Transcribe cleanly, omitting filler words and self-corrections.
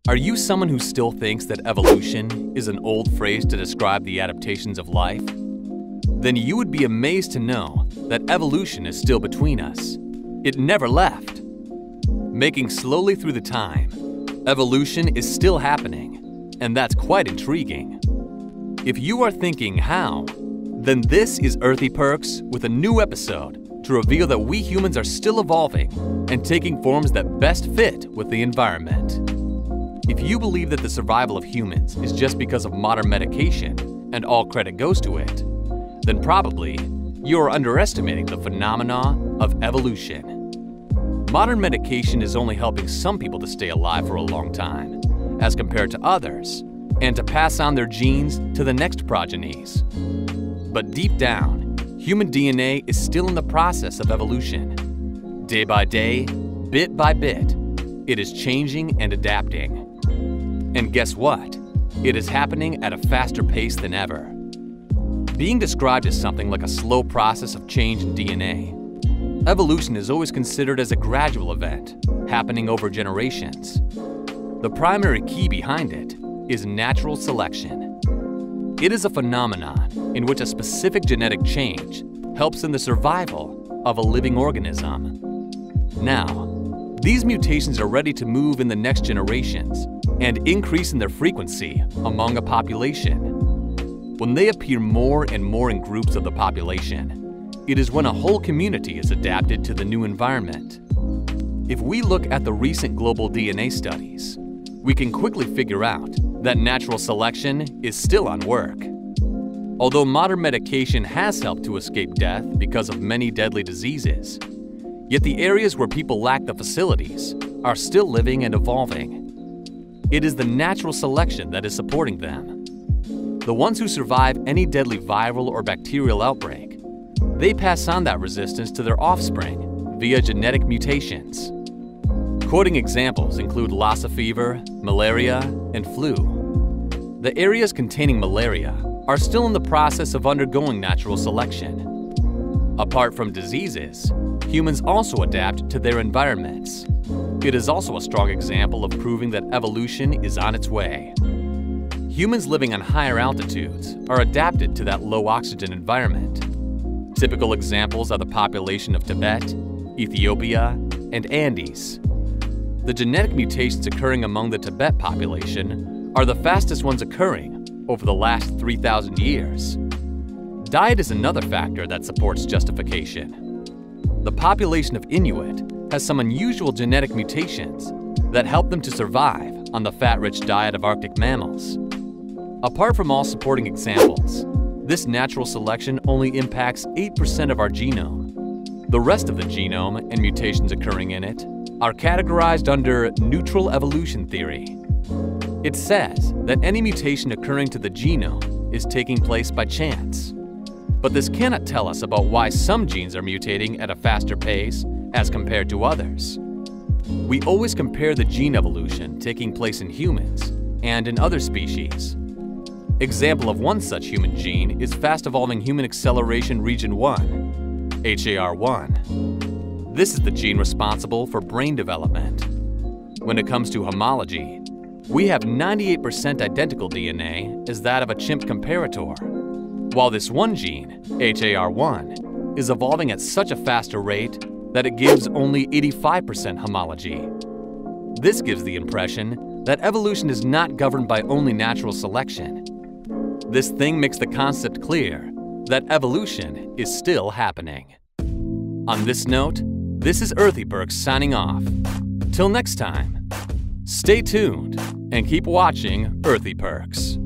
Are you someone who still thinks that evolution is an old phrase to describe the adaptations of life? Then you would be amazed to know that evolution is still between us. It never left. Making slowly through the time, evolution is still happening, and that's quite intriguing. If you are thinking how, then this is Earthy Perks with a new episode to reveal that we humans are still evolving and taking forms that best fit with the environment. If you believe that the survival of humans is just because of modern medication and all credit goes to it, then probably you are underestimating the phenomena of evolution. Modern medication is only helping some people to stay alive for a long time, as compared to others, and to pass on their genes to the next progenies. But deep down, human DNA is still in the process of evolution. Day by day, bit by bit, it is changing and adapting. And guess what? It is happening at a faster pace than ever. Being described as something like a slow process of change in DNA, evolution is always considered as a gradual event, happening over generations. The primary key behind it is natural selection. It is a phenomenon in which a specific genetic change helps in the survival of a living organism. Now, these mutations are ready to move in the next generations and increase in their frequency among a population. When they appear more and more in groups of the population, it is when a whole community is adapted to the new environment. If we look at the recent global DNA studies, we can quickly figure out that natural selection is still on work. Although modern medication has helped to escape death because of many deadly diseases, yet the areas where people lack the facilities are still living and evolving. It is the natural selection that is supporting them. The ones who survive any deadly viral or bacterial outbreak, they pass on that resistance to their offspring via genetic mutations. Quoting examples include Lassa fever, malaria, and flu. The areas containing malaria are still in the process of undergoing natural selection. Apart from diseases, humans also adapt to their environments. It is also a strong example of proving that evolution is on its way. Humans living on higher altitudes are adapted to that low oxygen environment. Typical examples are the population of Tibet, Ethiopia, and Andes. The genetic mutations occurring among the Tibet population are the fastest ones occurring over the last 3,000 years. Diet is another factor that supports justification. The population of Inuit has some unusual genetic mutations that help them to survive on the fat-rich diet of Arctic mammals. Apart from all supporting examples, this natural selection only impacts 8% of our genome. The rest of the genome and mutations occurring in it are categorized under neutral evolution theory. It says that any mutation occurring to the genome is taking place by chance. But this cannot tell us about why some genes are mutating at a faster pace as compared to others. We always compare the gene evolution taking place in humans and in other species. Example of one such human gene is fast-evolving human acceleration region 1, HAR1. This is the gene responsible for brain development. When it comes to homology, we have 98% identical DNA as that of a chimp comparator, while this one gene, HAR1, is evolving at such a faster rate that it gives only 85% homology. This gives the impression that evolution is not governed by only natural selection. This thing makes the concept clear that evolution is still happening. On this note, this is Earthy Perks signing off. Till next time, stay tuned and keep watching Earthy Perks.